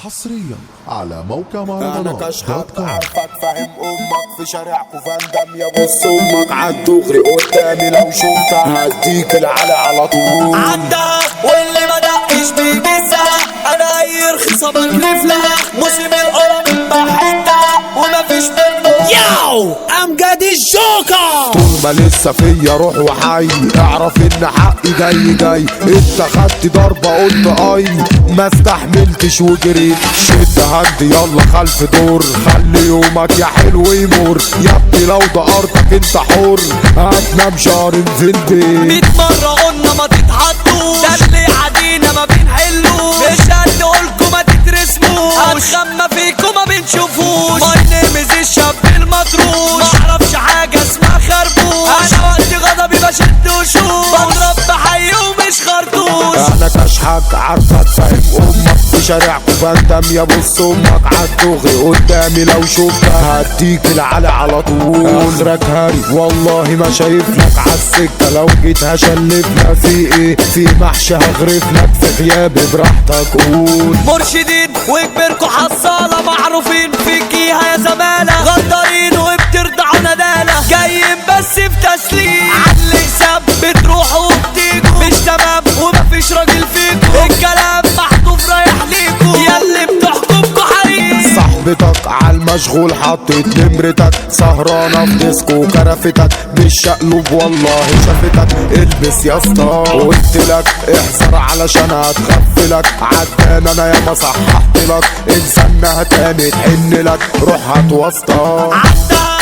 حصريا على موقع انا مهرجانات كشحات عارفك فاهم امك في شارعكو فاندم يا بص امك عالدغري قدامي لو شفتك هديك العلي على طول عدى واللي ما دقش بيجزع انا اي رخيصه بجرف لها موسم القرم بحتها ومفيش منه ياو امجد الجوكر طول ما لسه فيا روح وحي اعرف ان حقي جاي انت خدت ضربه قلت اي ما استحملتش وجريت شد هندي يلا خلف دور خلي يومك يا حلو يمر يا ابني لو ده ارضك انت حر هتنام شهر في البيت 100 مرة قلنا ما تتحطوش ده اللي عادينا ما بنحلوش مش هنقولكوا ما تترسموش هنخمى فيكوا ما بنشوفوش ماي نيم الشاب المطروش معرفش حاجة اسمها خربوش انا وقت غضبي بشد وشوش بضرب بحي ومش خرطوش انا كشحك عارفك فاهم امك في شارعكو فاندم يا بص امك عالدغري قدامي لو شفتك هديك العلي على طول اخرك هاري والله ما شايف لك عالسكه لو جيت هشلف لك في ايه في محشي هغرف لك في غيابي براحتك قول مرشدين وكبركوا حصالة معروفين فيكيها يا زمالة غدارين وبترضعوا ندالة جايين بس في تسليم عاللي حساب بتروحوا وبتيجوا مش تمام ومفيش راجل فيكوا الكلام محطوف رايح ليكوا ياللي بتحكمكوا حريم صاحبتك عالمشغول حطيت نمرتك سهرانة في ديسكو كرفتك بالشقلوب والله شافتك البس يا اسطى قلت لك احذر علشان هتغفلك عدان انا ياما صححت لك انسانها تاني تحن لك روح هات واسطة عدى